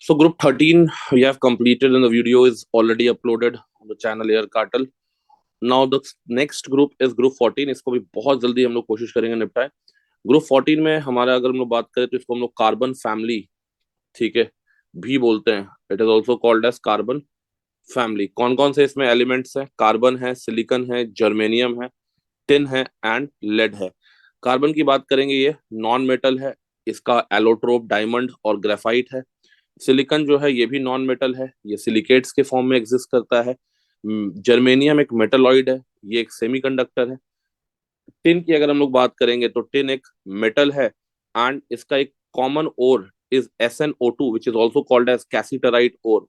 So group 13 we have completed and the video is already uploaded on the channel Air Cartel. Now the next group is group 14. इसको भी बहुत जल्दी हम लोग कोशिश करेंगे निपटाए। ग्रुप 14 में हमारा अगर हम लोग बात करें तो इसको हम लोग कार्बन फैमिली, ठीक है, भी बोलते हैं। It is also called as carbon family. कौन कौन से इसमें एलिमेंट्स हैं? कार्बन है, सिलिकॉन है, जर्मेनियम है, टिन है एंड लेड है। कार्बन की बात करेंगे, ये नॉन मेटल है। इसका एलोट्रोप, डायमंड और ग्रेफाइट है। सिलिकॉन जो है ये भी नॉन मेटल है, ये सिलिकेट्स के फॉर्म में एग्जिस्ट करता है। जर्मेनियम एक मेटलॉइड है, ये एक सेमीकंडक्टर है। टिन की अगर हम लोग बात करेंगे तो टिन एक मेटल है एंड इसका एक common ore is SnO2 which is also called as cassiterite ore.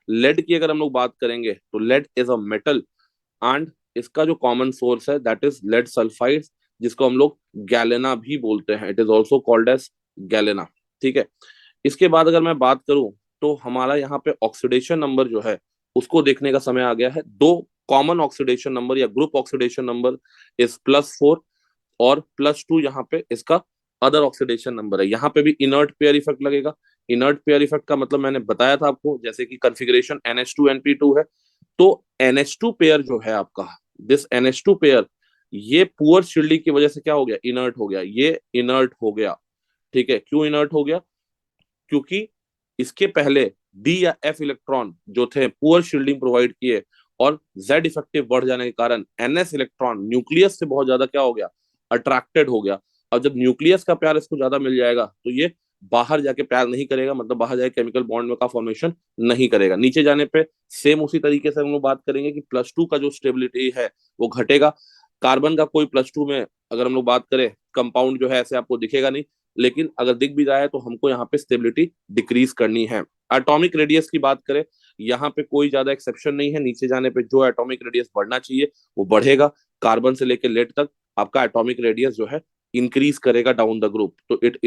Lead की अगर हम लोग बात करेंगे तो lead is a metal and इसका जो कॉमन सोर्स है दैट इज लेड सल्फाइड, जिसको हम लोग गैलेना भी बोलते हैं। It is also called as galena, ठीक है। इसके बाद अगर मैं बात करूं तो हमारा यहाँ पे ऑक्सीडेशन नंबर जो है उसको देखने का समय आ गया है। दो कॉमन ऑक्सीडेशन नंबर या ग्रुप ऑक्सीडेशन नंबर इज +4 और +2 यहाँ पे इसका अदर ऑक्सीडेशन नंबर है। यहाँ पे भी इनर्ट पेयर इफेक्ट लगेगा। इनर्ट पेयर इफेक्ट का मतलब मैंने बताया था आपको, जैसे कि कॉन्फ़िगरेशन NH2 NP2 है, तो NH2 पेयर जो है आपका, दिस NH2 पेयर, ये पुअर शील्डिंग की वजह से क्या हो गया? इनर्ट हो गया। ये इनर्ट हो गया, ठीक है। क्यों इनर्ट हो गया? क्योंकि इसके पहले डी या एफ इलेक्ट्रॉन जो थे पुअर शील्डिंग प्रोवाइड किए और जेड इफेक्टिव बढ़ जाने के कारण NS इलेक्ट्रॉन न्यूक्लियस से बहुत ज्यादा क्या हो गया? अट्रैक्टेड हो गया। अब जब न्यूक्लियस का प्यार इसको ज्यादा मिल जाएगा तो ये बाहर जाके प्यार नहीं करेगा, मतलब बाहर जाके केमिकल बॉन्ड में का फॉर्मेशन नहीं करेगा। नीचे जाने पे सेम उसी तरीके से हम लोग बात करेंगे कि +2 का जो स्टेबिलिटी है वो घटेगा। कार्बन का कोई +2 में अगर हम लोग बात करें कंपाउंड जो है ऐसे आपको दिखेगा नहीं, लेकिन अगर दिख भी रहा है तो हमको यहाँ पे स्टेबिलिटी डिक्रीज करनी है। एटॉमिक रेडियस की बात करें, यहाँ पे कोई ज्यादा एक्सेप्शन नहीं है। नीचे जाने पे जो एटॉमिक रेडियस बढ़ना चाहिए वो बढ़ेगा। कार्बन से लेकर लेड तक आपका एटॉमिक रेडियस जो है इंक्रीज करेगा डाउन द ग्रुप। तो it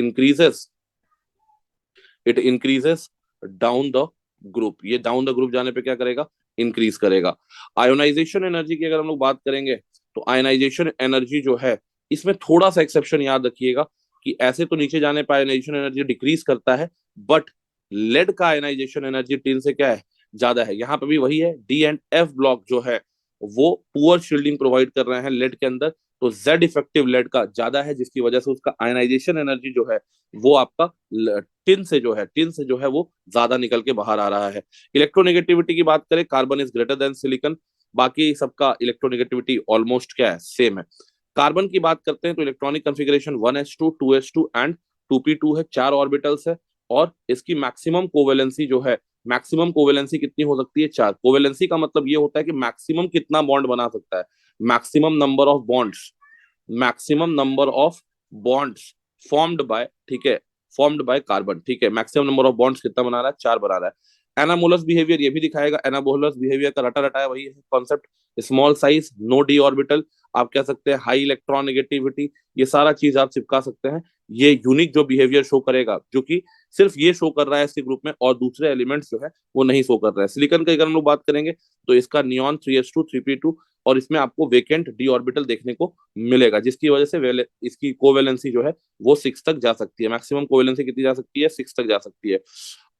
increases down the group. ये डाउन द ग्रुप जाने पे क्या करेगा? इंक्रीज करेगा। आयोनाइजेशन एनर्जी की अगर हम लोग बात करेंगे तो आयोनाइजेशन एनर्जी जो है इसमें थोड़ा सा एक्सेप्शन याद रखिएगा कि ऐसे तो नीचे जाने पर आयोनाइजेशन एनर्जी डिक्रीज करता है, बट लेड का आयोनाइजेशन एनर्जी टिन से क्या है? ज्यादा है। यहाँ पे भी वही है, D and F ब्लॉक जो है वो पुअर शील्डिंग प्रोवाइड कर रहे हैं लेड के अंदर, तो जेड इफेक्टिव लेड का ज्यादा है, जिसकी वजह से उसका आयनाइजेशन एनर्जी जो है वो आपका टिन से जो है वो ज्यादा निकल के बाहर आ रहा है। इलेक्ट्रोनेगेटिविटी की बात करें, carbon is greater than silicon. बाकी सबका इलेक्ट्रोनेगेटिविटी ऑलमोस्ट क्या है? सेम है। कार्बन की बात करते हैं तो electronic configuration 1s2 2s2 and 2p2 है। 4 ऑर्बिटल्स है और इसकी मैक्सिमम कोवेलेंसी जो है, मैक्सिमम कोवेलेंसी कितनी हो सकती है? 4। कोवेलेंसी का मतलब ये होता है कि मैक्सिमम कितना बॉन्ड बना सकता है, maximum number of bonds, maximum number of bonds formed by, ठीक है, फॉर्म्ड बाय कार्बन, ठीक है। मैक्सिमम नंबर ऑफ बॉन्ड्स कितना बना रहा है? 4 बना रहा है। एनामोलस बिहेवियर ये भी दिखाएगा। एनामोलस बिहेवियर का रटा रटाया वही है concept. Small size, no d orbital, आप कह सकते हैं हाई इलेक्ट्रॉन नेगेटिविटी, ये सारा चीज आप चिपका सकते हैं। ये यूनिक जो बिहेवियर शो करेगा, जो कि सिर्फ ये शो कर रहा है इसी ग्रुप में और दूसरे एलिमेंट्स जो है वो नहीं शो कर रहा है। सिलिकॉन की अगर हम लोग बात करेंगे तो इसका नियॉन 3s2 3p2 और इसमें आपको वेकेंट डी ऑर्बिटल देखने को मिलेगा, जिसकी वजह से इसकी कोवेलेंसी जो है वो 6 तक जा सकती है। मैक्सिमम कोवेलेंसी कितनी जा सकती है? 6 तक जा सकती है।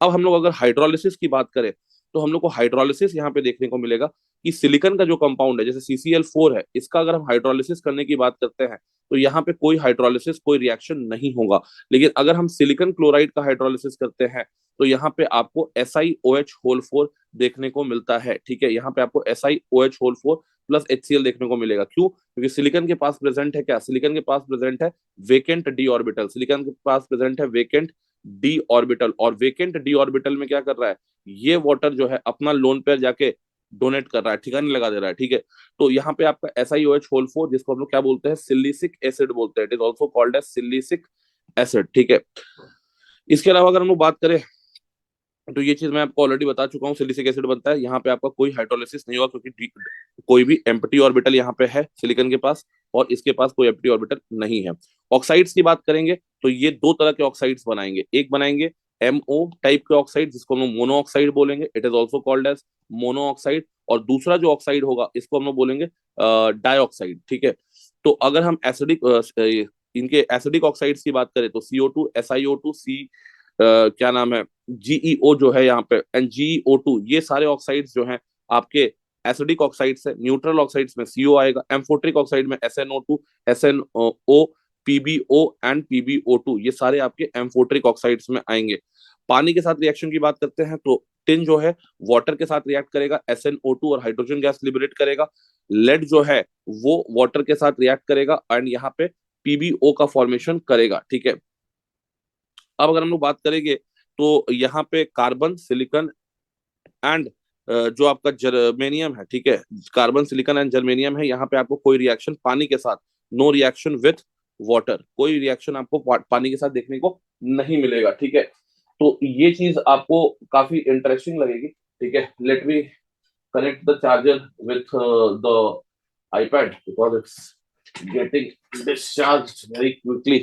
अब हम लोग अगर हाइड्रोलिसिस की बात करें तो हम लोग को हाइड्रोलिसिस यहाँ पे देखने को मिलेगा कि सिलिकॉन का जो कंपाउंड है जैसे CCl4 है, इसका अगर हम हाइड्रोलिसिस करने की बात करते हैं तो यहाँ पे कोई हाइड्रोलिसिस, कोई रिएक्शन नहीं होगा। लेकिन अगर हम सिलिकॉन क्लोराइड का हाइड्रोलिसिस करते हैं तो यहाँ पे आपको SiOH4 देखने को मिलता है, ठीक है। यहाँ पे आपको SiOH4 प्लस HCl देखने को मिलेगा। क्यों? क्योंकि सिलिकॉन के पास प्रेजेंट है क्या? सिलिकॉन के पास प्रेजेंट है वेकेंट डी ऑर्बिटल। सिलिकॉन के पास प्रेजेंट है वेकेंट डी ऑर्बिटल, और वेकेंट डी ऑर्बिटल में क्या कर रहा है? ये वाटर जो है अपना लोन पेयर जाके डोनेट कर रहा है, ठिकाने लगा दे रहा है, ठीक है। तो यहाँ पे आपका SiOH4 जिसको हम लोग क्या बोलते हैं? सिलिसिक एसिड बोलते हैं। It is also called as silicic acid, ठीक है। इसके अलावा अगर हम लोग बात करें तो ये चीज मैं आपको ऑलरेडी बता चुका हूँ, सिलिसिक एसिड बनता है। यहाँ पे आपका कोई हाइड्रोलिसिस नहीं होगा क्योंकि कोई भी एम्प्टी ऑर्बिटल यहाँ पे है सिलिकॉन के पास और इसके पास कोई एम्प्टी ऑर्बिटल नहीं है। ऑक्साइड्स की बात करेंगे तो ये दो तरह के ऑक्साइड्स बनाएंगे। एक बनाएंगे MO टाइप के ऑक्साइड जिसको हम लोग मोनो ऑक्साइड बोलेंगे। It is also called as mono oxide. और दूसरा जो ऑक्साइड होगा इसको हम लोग बोलेंगे डाइऑक्साइड, ठीक है। तो अगर हम इनके एसिडिक ऑक्साइड्स की बात करें तो CO2 SiO2 क्या नाम है, जीईओ जो है यहाँ पे एंड जीईओ2, ये सारे ऑक्साइड्स जो हैं आपके एसिडिक ऑक्साइड्स है। न्यूट्रल ऑक्साइड्स में सीओ आएगा, एम्फोट्रिक ऑक्साइड में SnO2, SnO, पीबीओ एंड पीबीओ2, ये सारे आपके एम्फोट्रिक ऑक्साइड्स में आएंगे। पानी के साथ रिएक्शन की बात करते हैं तो टिन जो है वाटर के साथ रिएक्ट करेगा, SnO2 और हाइड्रोजन गैस लिबरेट करेगा। लेड जो है वो वाटर के साथ रिएक्ट करेगा एंड यहाँ पे पीबीओ का फॉर्मेशन करेगा, ठीक है। अब अगर हम लोग बात करेंगे तो यहाँ पे कार्बन, सिलिकॉन एंड जो आपका जर्मेनियम है, ठीक है, कार्बन, सिलिकॉन एंड जर्मेनियम है, यहाँ पे आपको कोई रिएक्शन पानी के साथ, नो रिएक्शन विथ वाटर, कोई रिएक्शन आपको पानी के साथ देखने को नहीं मिलेगा, ठीक है। तो ये चीज आपको काफी इंटरेस्टिंग लगेगी, ठीक है। Let me connect the charger with the iPad because it's getting discharged very quickly.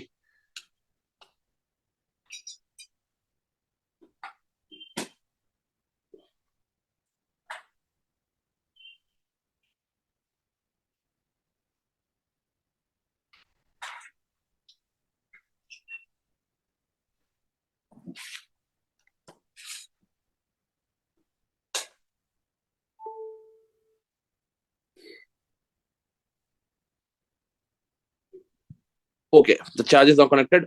Okay, the charge is now connected.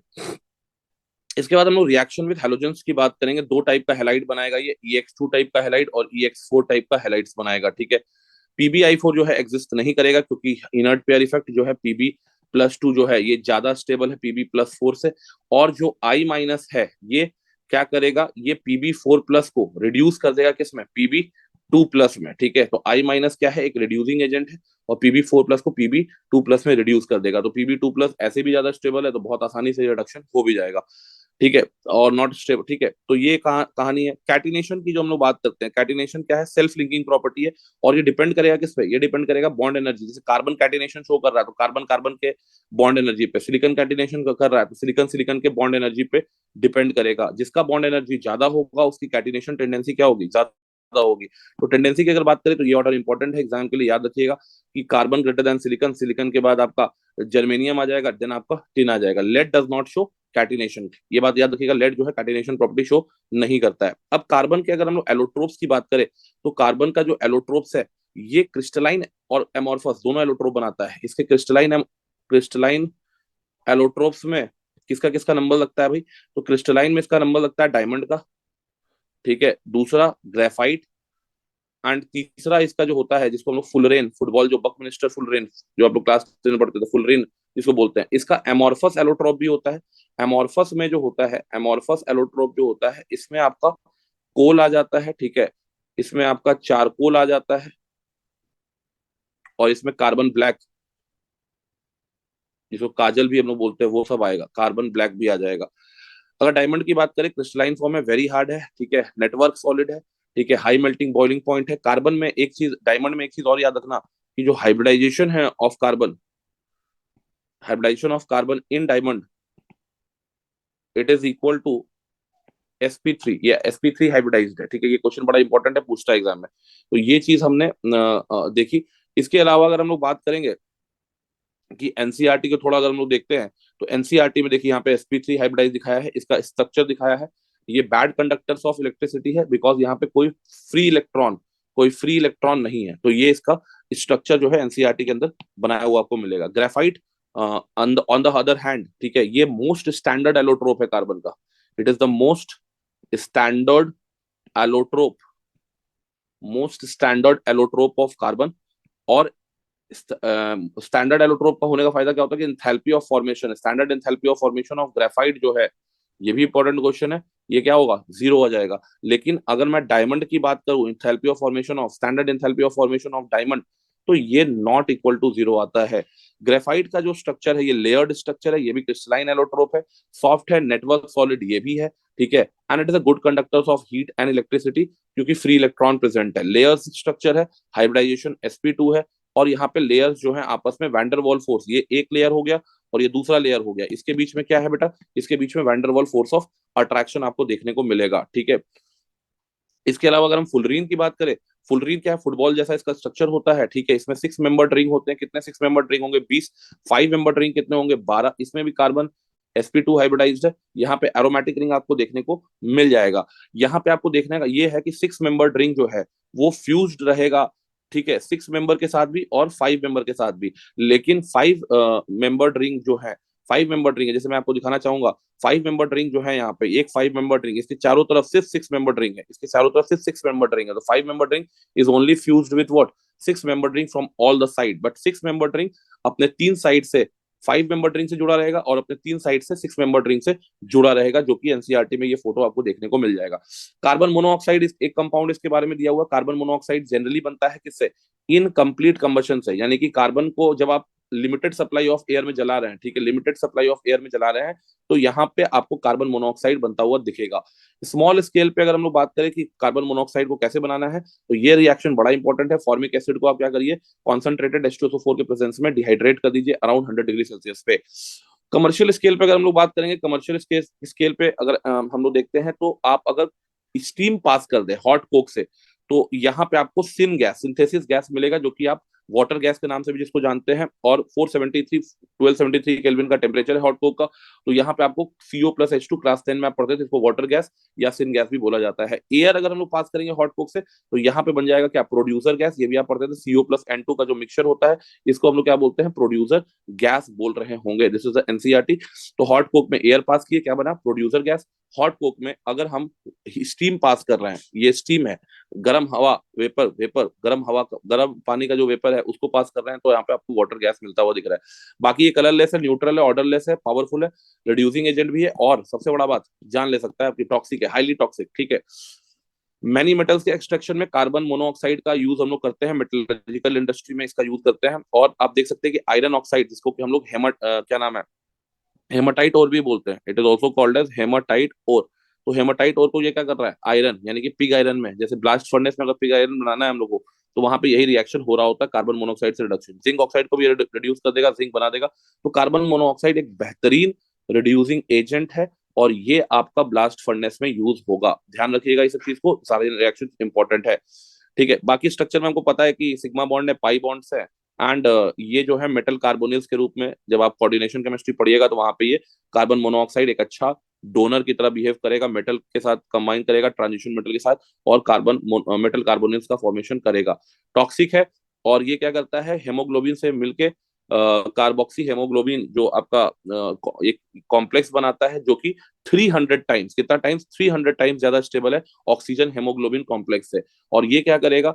इसके बाद हम लोग रिएक्शन विद हेलोजेंस की बात करेंगे। दो टाइप का हेलाइड बनाएगा ये, EX2 टाइप का हेलाइड और EX4 टाइप का हेलाइड्स बनाएगा, ठीक है। PbI4 जो है एग्जिस्ट नहीं करेगा क्योंकि इनर्ट पेयर इफेक्ट जो है Pb+2 जो है ये ज्यादा स्टेबल है Pb+4 से, और जो I- है ये क्या करेगा, ये Pb4+ को रिड्यूस कर देगा किसमें, Pb2+ में, ठीक है। तो I- क्या है, एक रिड्यूसिंग एजेंट है और Pb4+ को Pb2+ में रिड्यूस कर देगा। तो Pb2+ ऐसे भी ज्यादा स्टेबल है तो बहुत आसानी से रिडक्शन हो भी जाएगा, ठीक है, और नॉट स्टेबल, ठीक है। तो ये कहानी है कैटिनेशन की। जो हम लोग बात करते हैं, कैटिनेशन क्या है, सेल्फ लिंकिंग प्रॉपर्टी है और ये डिपेंड करेगा किस पे, ये डिपेंड करेगा बॉन्ड एनर्जी। जैसे कार्बन कैटिनेशन शो कर रहा है तो कार्बन कार्बन के बॉन्ड एनर्जी पे, सिलिकॉन कैटिनेशन कर रहा है तो सिलिकॉन सिलिकॉन के बॉन्ड एनर्जी पे डिपेंड करेगा। जिसका बॉन्ड एनर्जी ज्यादा होगा उसकी कैटिनेशन टेंडेंसी क्या होगी, ज्यादा होगी। तो टेंडेंसी की अगर बात करें तो ये ऑर्डर इंपॉर्टेंट है, एग्जाम के लिए याद रखिएगा कि carbon greater than silicon, silicon के बाद आपका जर्मेनियम आ जाएगा, देन आपका टिन आ जाएगा। Lead does not show catenation, ये बात याद रखिएगा, लेड जो है कैटिनेशन प्रॉपर्टी शो नहीं करता है। अब कार्बन के अगर हम लोग एलोट्रोप्स की बात करें तो कार्बन का जो एलोट्रोप्स है ये क्रिस्टलाइन और एमोर्फस दोनों एलोट्रोप बनाता है। इसके क्रिस्टलाइन एलोट्रोप्स में किसका किसका नंबर लगता है भाई, तो क्रिस्टलाइन में इसका नंबर लगता है डायमंड का, ठीक है, दूसरा ग्रेफाइट एंड तीसरा इसका जो होता है जिसको हम लोग फुलरेन, फुटबॉल जो बकमिनिस्टर फुलरेन जो आप लोग क्लास 10 में पढ़ते थे, फुलरेन जिसको बोलते हैं, इसका एमोर्फस एलोट्रोप भी होता है। एमोर्फस में जो होता है, एमोर्फस एलोट्रोप जो होता है इसमें आपका कोल आ जाता है, ठीक है, इसमें आपका चारकोल आ जाता है और इसमें कार्बन ब्लैक जिसको काजल भी हम लोग बोलते हैं वो सब आएगा, कार्बन ब्लैक भी आ जाएगा। अगर डायमंड की बात करें, क्रिस्टलाइन फॉर्म है, वेरी हार्ड है, ठीक है, नेटवर्क सॉलिड है, ठीक है, हाई मेल्टिंग बॉइलिंग पॉइंट है। कार्बन में एक चीज, डायमंड में एक चीज और याद रखना कि जो हाइब्रिडाइजेशन है of carbon, hybridization of carbon in diamond, it is equal to sp3, या sp3 हाइब्रिडाइज्ड है, ठीक है। ये क्वेश्चन बड़ा इंपॉर्टेंट है, पूछता है एग्जाम में, तो ये चीज हमने देखी। इसके अलावा अगर हम लोग बात करेंगे कि एनसीईआरटी को थोड़ा अगर हम लोग देखते हैं तो एनसीईआरटी में देखिए यहाँ पे sp3 हाइब्रिडाइज दिखाया है, इसका स्ट्रक्चर दिखाया है। ये बैड कंडक्टर्स ऑफ इलेक्ट्रिसिटी है बिकॉज यहाँ पे कोई फ्री इलेक्ट्रॉन नहीं है, तो ये इसका स्ट्रक्चर जो है एनसीईआरटी के अंदर बनाया हुआ आपको मिलेगा। Graphite on the other hand, ठीक है, ये मोस्ट स्टैंडर्ड एलोट्रोप है कार्बन का, it is the standard allotrope most standard allotrope of carbon. और स्टैंडर्ड एलोट्रोप का होने का फायदा क्या होता है कि enthalpy of formation, standard enthalpy of formation of graphite जो है, ये भी इंपॉर्टेंट क्वेश्चन है, ये क्या होगा, 0 हो जाएगा। लेकिन अगर मैं डायमंड की बात करूं, enthalpy of formation of, standard enthalpy of formation of diamond, तो ये नॉट इक्वल टू 0 आता है। ग्रेफाइट का जो स्ट्रक्चर है ये लेयर्ड स्ट्रक्चर है, ये भी क्रिस्टलाइन एलोट्रोप है, सॉफ्ट है, नेटवर्क सॉलिड ये भी है, ठीक है, and it is a good conductors of heat and electricity क्योंकि फ्री इलेक्ट्रॉन प्रेजेंट है। लेयर्स स्ट्रक्चर है, हाइब्रिडाइजेशन sp2 है, और यहाँ पे लेयर्स जो है आपस में वैंडरवॉल फोर्स, ये एक लेयर हो गया और ये दूसरा लेयर हो गया, इसके बीच में क्या है बेटा, इसके बीच में वैंडरवॉल फोर्स ऑफ अट्रैक्शन आपको देखने को मिलेगा, ठीक है। इसके अलावा अगर हम फुलरीन की बात करें, फुलरीन क्या है, फुटबॉल जैसा इसका स्ट्रक्चर होता है, ठीक है, इसमें 6 मेंबर रिंग होते हैं, कितने 6 मेंबर रिंग होंगे, 20। 5 मेंबर रिंग कितने होंगे, 12, इसमें भी कार्बन sp2 हाइब्रिडाइज्ड है। यहाँ पे एरोमेटिक रिंग आपको देखने को मिल जाएगा। यहाँ पे आपको देखने का ये है कि 6 मेंबर रिंग जो है वो फ्यूज्ड रहेगा, ठीक है, 6 मेंबर के साथ भी और 5 मेंबर के साथ भी। लेकिन 5 मेंबर रिंग जो है, 5 मेंबर रिंग है, जैसे मैं आपको दिखाना चाहूंगा, 5 मेंबर रिंग जो है यहाँ पे एक 5 मेंबर रिंग, इसके चारों तरफ सिर्फ 6 मेंबर रिंग है, इसके चारों तरफ सिर्फ 6 मेंबर रिंग है। तो 5 member ring is only fused with what, 6 member ring from all the side, but 6 member ring अपने 3 साइड से 5 मेंबर रिंग से जुड़ा रहेगा और अपने 3 साइड से 6 मेंबर रिंग से जुड़ा रहेगा, जो कि एनसीईआरटी में ये फोटो आपको देखने को मिल जाएगा। कार्बन मोनोऑक्साइड एक कंपाउंड इसके बारे में दिया हुआ। कार्बन मोनोऑक्साइड जनरली बनता है किससे, इनकम्प्लीट कंबशन से, यानी कि कार्बन को जब आप लिमिटेड सप्लाई ऑफ एयर में जला रहे हैं, ठीक है, लिमिटेड सप्लाई ऑफ एयर में जला रहे हैं, तो यहाँ पे आपको कार्बन मोनोऑक्साइड बनता हुआ दिखेगा। स्मॉल स्केल पे अगर हम लोग बात करें कि कार्बन मोनोऑक्साइड को कैसे बनाना है, तो ये रिएक्शन बड़ा इंपॉर्टेंट है। फॉर्मिक एसिड को आप क्या करिए, कॉन्सेंट्रेटेड H2SO4 के प्रेजेंस में डिहाइड्रेट कर दीजिए अराउंड 100 डिग्री सेल्सियस पे। कमर्शियल स्केल पे अगर हम लोग बात करेंगे, कमर्शियल स्केल पे अगर हम लोग देखते हैं, तो आप अगर स्टीम पास कर दे हॉट कोक से, तो यहाँ पे आपको सिन गैस, सिंथेसिस गैस मिलेगा, जो कि आप वाटर गैस के नाम से भी जिसको जानते हैं। और 1273 केल्विन का टेम्परेचर है हॉट कोक का। तो यहाँ पे आपको CO+H2 क्लास 10 में आप पढ़ते थे, इसको वाटर गैस या सिन गैस भी बोला जाता है। एयर अगर हम लोग पास करेंगे हॉट कोक से, तो यहाँ पे बन जाएगा क्या, प्रोड्यूसर गैस, ये भी आप पढ़ते थे, CO+N2 का जो मिक्सचर होता है, इसको हम लोग क्या बोलते हैं, प्रोड्यूसर गैस बोल रहे होंगे। This is NCERT. तो हॉट कोक में एयर पास किए, क्या बना, प्रोड्यूसर गैस। हॉट कोक में अगर हम स्टीम पास कर रहे हैं, ये स्टीम है, गर्म हवा, वेपर वेपर गर्म हवा, गर्म पानी का जो वेपर है उसको पास कर रहे हैं, तो यहाँ पे आपको वाटर गैस मिलता हुआ दिख रहा है। बाकी ये कलरलेस है, न्यूट्रल है, ऑर्डरलेस है, पावरफुल है, रिड्यूसिंग एजेंट भी है, और सबसे बड़ा बात, जान ले सकता है आपकी, टॉक्सिक है, हाईली टॉक्सिक, ठीक है। मैनी मेटल्स के एक्सट्रैक्शन में कार्बन मोनोऑक्साइड का यूज हम लोग करते हैं, मेटलर्जिकल इंडस्ट्री में इसका यूज करते हैं। और आप देख सकते हैं कि आयरन ऑक्साइड, जिसको कि हम लोग क्या नाम है, हेमाटाइट ओर भी बोलते हैं, it is also called as hematite ore. तो हेमाटाइट ओर को ये क्या कर रहा है, आयरन, यानी कि पिग आयरन में, जैसे ब्लास्ट फर्नेस में अगर पिग आयरन बनाना है हम लोग को, तो वहां पे यही रिएक्शन हो रहा होता है कार्बन मोनोऑक्साइड से रिडक्शन। जिंक ऑक्साइड को भी रिड्यूस कर देगा, जिंक बना देगा। तो कार्बन मोनोऑक्साइड एक बेहतरीन रिड्यूसिंग एजेंट है, और ये आपका ब्लास्ट फर्नेस में यूज होगा। ध्यान रखिएगा इस चीज को, सारे रिएक्शन इंपॉर्टेंट है, ठीक है। बाकी स्ट्रक्चर में हमको पता है कि सिग्मा बॉन्ड है, पाई बॉन्ड्स है, एंड ये जो है मेटल कार्बोनिल्स के रूप में, जब आप कोऑर्डिनेशन केमिस्ट्री पढ़िएगा तो वहां पे ये कार्बन मोनोऑक्साइड एक अच्छा डोनर की तरह बिहेव करेगा, मेटल के साथ कंबाइन करेगा, ट्रांजिशन मेटल के साथ, और कार्बन मेटल कार्बोनिल्स का फॉर्मेशन करेगा। टॉक्सिक है, और ये क्या करता है, हेमोग्लोबिन से मिलके कार्बोक्सी हेमोग्लोबिन जो आपका एक कॉम्प्लेक्स बनाता है, जो कि 300 टाइम्स, कितना टाइम्स, 300 टाइम्स ज्यादा स्टेबल है ऑक्सीजन हेमोग्लोबिन कॉम्प्लेक्स से। और ये क्या करेगा,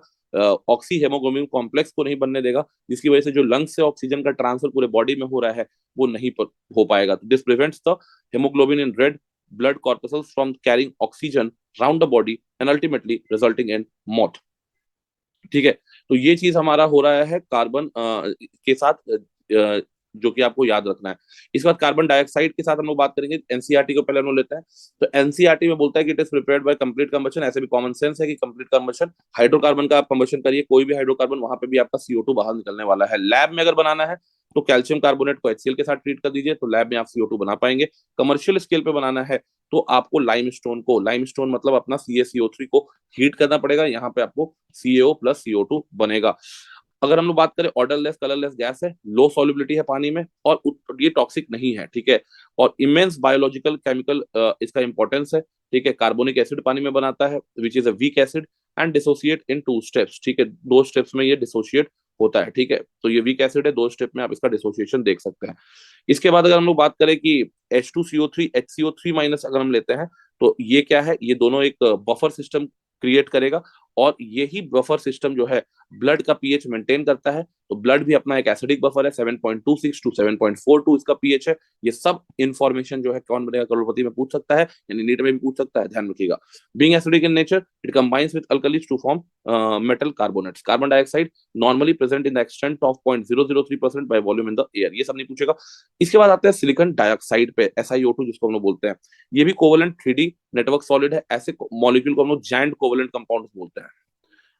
ऑक्सी हेमोग्लोबिन कॉम्प्लेक्स को नहीं बनने देगा, जिसकी वजह से जो लंग्स से ऑक्सीजन का ट्रांसफर पूरे बॉडी में हो रहा है वो नहीं हो पाएगा। तो this prevents the haemoglobin in red blood corpuscles from carrying oxygen round the body and ultimately resulting in मौत, ठीक है। तो ये चीज हमारा हो रहा है कार्बन के साथ, जो कि आपको याद रखना है। इसके बाद कार्बन डाइऑक्साइड के साथ हम लोग बात करेंगे। एनसीईआरटी को पहले हम लोग लेते हैं। तो एनसीईआरटी में बोलता है कि it is prepared by complete combustion. ऐसे भी कॉमन सेंस है कि कंप्लीट कंबशन, हाइड्रोकार्बन का आप कंबशन करिए, कोई भी हाइड्रोकार्बन, वहां पे भी आपका CO2 बाहर निकलने वाला है। लैब में अगर बनाना है तो कैल्शियम कार्बोनेट को HCl के साथ ट्रीट कर दीजिए, तो लैब में आप CO2 बना पाएंगे। कमर्शियल स्केल पे बनाना है तो आपको लाइमस्टोन मतलब अपना CaCO3 को हीट करना पड़ेगा, यहाँ पे आपको CaO+CO2 बनेगा। अगर हम लोग बात करें, ऑर्डरलेस कलरलेस गैस है, लो सॉल्युबिलिटी है पानी में, और ये टॉक्सिक नहीं है, ठीक है। और इमेंस बायोलॉजिकल केमिकल इसका इंपॉर्टेंस है, ठीक है। कार्बोनिक एसिड पानी में बनाता है, which is a weak acid, and dissociate in 2 steps, ठीक है, 2 स्टेप्स में ये डिसोसिएट होता है, ठीक है। तो ये वीक एसिड है, 2 स्टेप में आप इसका डिसोसिएशन देख सकते हैं। इसके बाद अगर हम लोग बात करें कि H2CO3 HCO3 माइनस अगर हम लेते हैं, तो ये क्या है, ये दोनों एक बफर सिस्टम क्रिएट करेगा, और यही बफर सिस्टम जो है ब्लड का पीएच मेंटेन करता है। तो ब्लड भी अपना एक एसिडिक बफर है, 7.26 टू 7.42 इसका पीएच है। ये सब इंफॉर्मेशन जो है कौन बनेगा करोड़पति में पूछ सकता है, यानी नीट में भी पूछ सकता है, ध्यान रखिएगा। Being acidic in nature, it combines with alkalis to form metal carbonates. Carbon dioxide normally present in the extent of 0.003% by volume in the air, ये सब नहीं पूछेगा। इसके बाद आते हैं सिलिकॉन डाइऑक्साइड पे, SiO2 जिसको हम लोग बोलते हैं। ये भी कोवलेंट 3D नेटवर्क सॉलिड है। ऐसे मॉलिक्यूल को हम लोग जायंट कोवलेंट कंपाउंड बोलते हैं।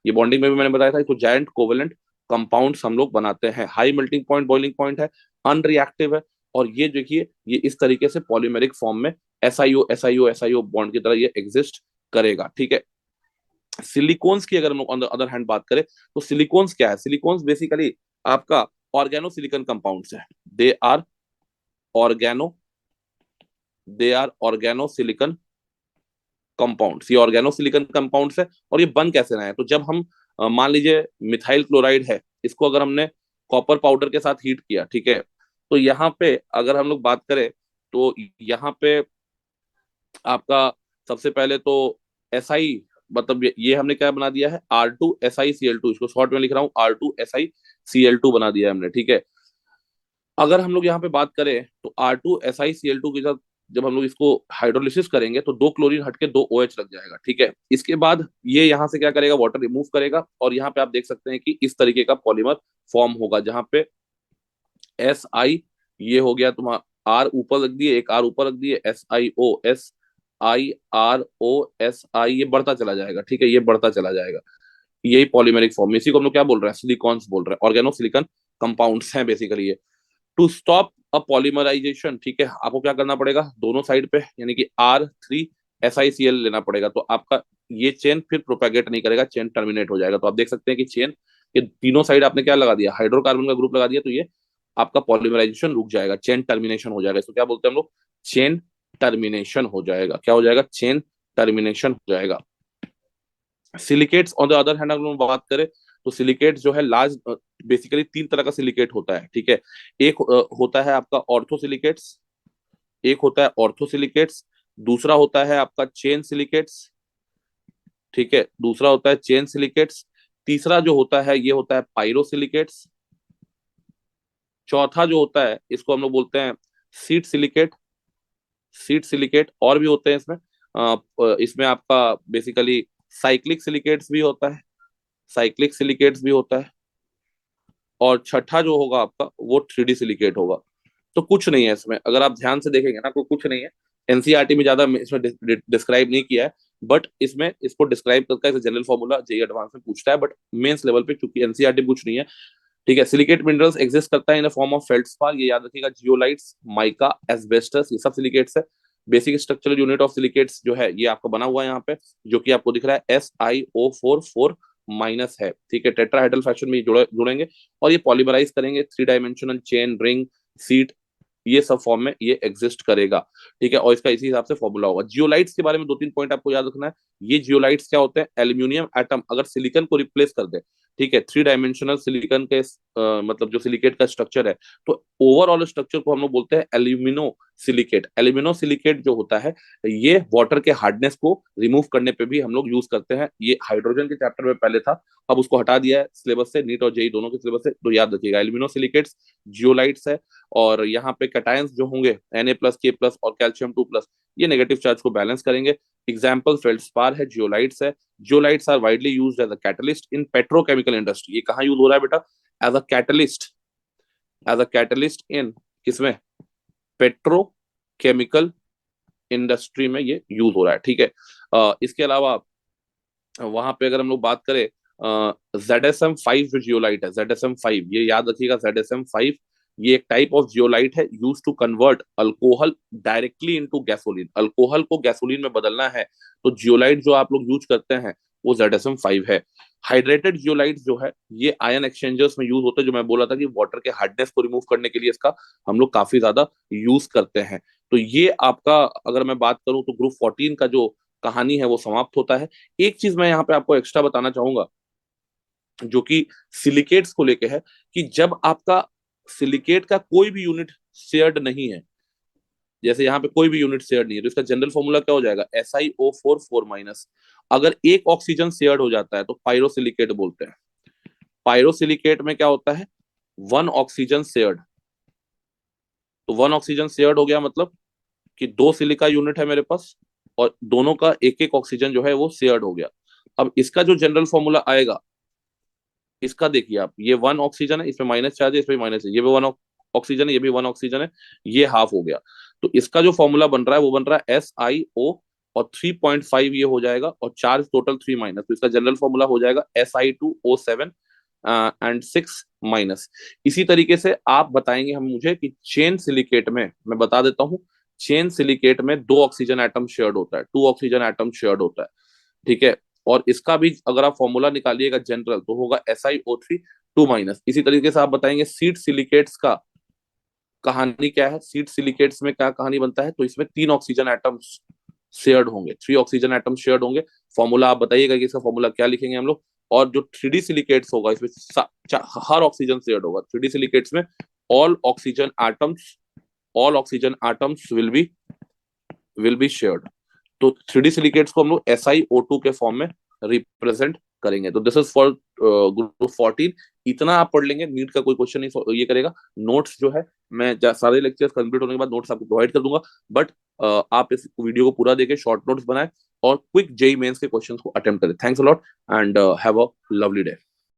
ये बॉन्डिंग में भी मैंने बताया था, इसको जायंट कोवेलेंट कंपाउंड्स हम लोग बनाते हैं। High melting point, boiling point है, अनरिएक्टिव है, और ये देखिए ये इस तरीके से पॉलीमेरिक फॉर्म में SiO बॉन्ड की तरह ये एग्जिस्ट करेगा, ठीक है। सिलिकॉन्स की अगर हम ऑन द अदर हैंड बात करें, तो सिलिकॉन्स क्या है, सिलिकॉन्स बेसिकली आपका ऑर्गेनो सिलिकॉन कंपाउंड्स है। They are organo they are organosilicon compounds, ये ऑर्गेनोसिलिकन कंपाउंड्स है। और ये बन कैसे रहे हैं, तो जब हम मान लीजिए मिथाइल क्लोराइड है, इसको अगर हमने कॉपर पाउडर के साथ हीट किया, ठीक है, तो यहाँ पे अगर हम लोग बात करें तो यहाँ पे आपका सबसे पहले तो SI, मतलब ये हमने क्या बना दिया है, R2SiCl2, इसको शॉर्ट में लिख रहा हूँ, R2SiCl2 बना दिया है हमने, ठीक है। अगर हम लोग यहाँ पे बात करें तो R2SiCl2 के साथ जब हम लोग इसको हाइड्रोलिसिस करेंगे तो दो क्लोरीन हटके दो OH लग जाएगा, ठीक है। इसके बाद ये यहाँ से क्या करेगा, वाटर रिमूव करेगा, और यहाँ पे आप देख सकते हैं कि इस तरीके का पॉलीमर फॉर्म होगा, जहाँ पे SI, ये हो गया तुम्हारा R ऊपर रख दिए, एक R ऊपर रख दिए, SiO, SiROSI, ये बढ़ता चला जाएगा, ठीक है, ये बढ़ता चला जाएगा। यही पॉलीमेरिक फॉर्म, इसी को हम लोग क्या बोल रहे हैं, सिलिकॉन्स बोल रहे हैं, ऑर्गेनोसिलिकन कंपाउंड्स हैं बेसिकली ये। टू स्टॉप अ पॉलीमराइजेशन, ठीक है, आपको क्या करना पड़ेगा, दोनों साइड पे यानी कि R3SiCl लेना पड़ेगा, तो आपका ये चेन फिर प्रोपेगेट नहीं करेगा, चेन टर्मिनेट हो जाएगा। तो आप देख सकते हैं कि चेन के तीनों साइड आपने क्या लगा दिया, हाइड्रोकार्बन का ग्रुप लगा दिया, तो ये आपका पॉलीमराइजेशन रुक जाएगा, चेन टर्मिनेशन हो जाएगा। इसको क्या बोलते हैं हम लोग, चेन टर्मिनेशन हो जाएगा। क्या हो जाएगा, चेन टर्मिनेशन हो जाएगा। Silicates on the other hand अगर हम बात करें तो सिलिकेट जो है लार्ज, बेसिकली तीन तरह का सिलिकेट होता है, ठीक है। एक होता है आपका ऑर्थोसिलिकेट्स, एक होता है ऑर्थोसिलिकेट्स, दूसरा होता है आपका चेन सिलिकेट्स, ठीक है, दूसरा होता है चेन सिलिकेट्स, तीसरा जो होता है ये होता है पायरोसिलिकेट्स, चौथा जो होता है इसको हम लोग बोलते हैं सीड सिलिकेट। सीड सिलिकेट और भी होते हैं इसमें, इसमें आपका बेसिकली साइक्लिक सिलिकेट्स भी होता है, साइक्लिक सिलिकेट्स भी होता है, और छठा जो होगा आपका वो 3D सिलिकेट होगा। तो कुछ नहीं है इसमें, अगर आप ध्यान से देखेंगे ना, तो कुछ नहीं है। एनसीईआरटी में ज्यादा इसमें डिस्क्राइब नहीं किया है, बट इसमें इसको डिस्क्राइब करता है, जनरल फॉर्मूला जेई एडवांस में पूछता है, बट मेंस लेवल पे चूंकि एनसीईआरटी कुछ नहीं है, ठीक है। सिलिकेट मिनरल्स एग्जिस्ट करता है इन फॉर्म ऑफ फेल्डस्पार, ये याद रखिएगा, जियोलाइट्स, माइका, एस्बेस्टस, ये सब सिलिकेट्स है। Basic structural unit of silicates जो है ये आपको बना हुआ है यहाँ पे, जो कि आपको दिख रहा है SiO4 4- है, ठीक है, टेट्राहेड्रल फैशन में जुड़ेंगे, और ये पॉलीमराइज करेंगे, 3 डायमेंशनल चेन, रिंग, सीट, ये सब फॉर्म में ये एग्जिस्ट करेगा, ठीक है। और इसका इसी हिसाब से फॉर्मूला होगा। जियोलाइट्स के बारे में दो तीन पॉइंट आपको याद रखना है। ये जियोलाइट्स क्या होते हैं, एल्यूमिनियम एटम अगर सिलिकॉन को रिप्लेस कर दे, ठीक है, 3 डायमेंशनल सिलिकॉन के मतलब जो सिलिकेट का स्ट्रक्चर है, तो ओवरऑल स्ट्रक्चर को हम लोग बोलते हैं एल्यूमिनो सिलिकेट। एल्यूमिनो सिलिकेट जो होता है ये वाटर के हार्डनेस को रिमूव करने पे भी हम लोग यूज करते हैं। ये हाइड्रोजन के चैप्टर में पहले था, अब उसको हटा दिया है सिलेबस से, नीट और जेई दोनों के सिलेबस से, तो याद रखिएगा एल्यूमिनो सिलिकेट्स जियोलाइट्स है। और यहाँ पे कैटायंस जो होंगे Na+K+ और कैल्शियम 2+, ये नेगेटिव चार्ज को बैलेंस करेंगे। एग्जाम्पल फेल्डस्पार है, जियोलाइट्स है। Zeolites are widely used as a catalyst in petrochemical industry. ये कहाँ यूज हो रहा है बेटा, as a catalyst, as a catalyst in किसमें, पेट्रोकेमिकल इंडस्ट्री में ये यूज हो रहा है, ठीक है। इसके अलावा वहां पे अगर हम लोग बात करें, ZSM5 जो जियोलाइट है, ZSM5, ये याद रखिएगा, ZSM5 ये एक टाइप ऑफ जियोलाइट है use to convert alcohol directly into gasoline. Alcohol को गैसोलीन में बदलना है तो जियोलाइट जो आप लोग यूज करते हैं वो ZSM5 है। हाइड्रेटेड जियोलाइट जो है ये आयन एक्सचेंजर्स में यूज होता है, जो मैं बोला था कि वाटर के हार्डनेस को रिमूव करने के लिए इसका हम लोग काफी ज्यादा यूज करते हैं। तो ये आपका, अगर मैं बात करूं तो ग्रुप 14 का जो कहानी है वो समाप्त होता है। एक चीज मैं यहाँ पे आपको एक्स्ट्रा बताना चाहूंगा, जो कि सिलिकेट्स को लेके है, कि जब आपका सिलिकेट का कोई भी यूनिट शेयर्ड नहीं है, जैसे यहाँ पे कोई भी यूनिट शेयर नहीं है, तो इसका जनरल फॉर्मूला क्या हो जाएगा, SiO4 4-। अगर एक ऑक्सीजन शेयर्ड हो जाता है तो पायरोसिलिकेट बोलते हैं। पायरोसिलिकेट में क्या होता है, 1 ऑक्सीजन शेयर्ड, तो 1 ऑक्सीजन शेयर्ड हो गया, मतलब कि 2 सिलिका यूनिट है मेरे पास, और दोनों का एक एक ऑक्सीजन जो है वो शेयर्ड हो गया। अब इसका जो जनरल फॉर्मूला आएगा, इसका देखिए आप, ये 1 ऑक्सीजन है, इसमें माइनस चार्ज है, इसमें माइनस है, ये भी 1 ऑक्सीजन है, ये भी 1 ऑक्सीजन है, ये हाफ हो गया। तो इसका जो फॉर्मूला बन रहा है वो बन रहा है SiO, और 3.5 ये हो जाएगा, और चार्ज टोटल 3-, तो इसका जनरल फॉर्मूला हो जाएगा Si2O7 and 6-। इसी तरीके से आप बताएंगे हम मुझे कि चेन सिलिकेट में, मैं बता देता हूँ, चेन सिलिकेट में 2 ऑक्सीजन एटम शेयर्ड होता है, 2 ऑक्सीजन एटम शेयर्ड होता है, ठीक है। और इसका भी अगर आप फॉर्मूला निकालिएगा जनरल तो होगा SiO3 2-। इसी तरीके से आप बताएंगे सीड सिलिकेट्स का कहानी क्या है, सीड सिलिकेट्स में क्या कहानी बनता है, तो इसमें 3 ऑक्सीजन एटम्स शेयर्ड होंगे, 3 ऑक्सीजन एटम शेयर्ड होंगे। फॉर्मूला आप बताइएगा कि इसका फॉर्मूला क्या लिखेंगे हम लोग। और जो 3D सिलिकेट्स होगा इसमें हर ऑक्सीजन शेयर्ड होगा 3D सिलिकेट्स में। All oxygen atoms, all oxygen atoms will be shared. तो 3D सिलिकेट्स को हम लोग SiO2 के फॉर्म में रिप्रेजेंट करेंगे। तो दिस इज फॉर ग्रुप 14। इतना आप पढ़ लेंगे, नीट का कोई क्वेश्चन नहीं ये करेगा। नोट्स जो है मैं सारे लेक्चर्स कंप्लीट होने के बाद नोट्स आपको प्रोवाइड कर दूंगा। बट आप इस वीडियो को पूरा देखें, शॉर्ट नोट्स बनाए और क्विक जेई मेंस के क्वेश्चंस को अटेम्प्ट करें। Thanks a lot and have a lovely day.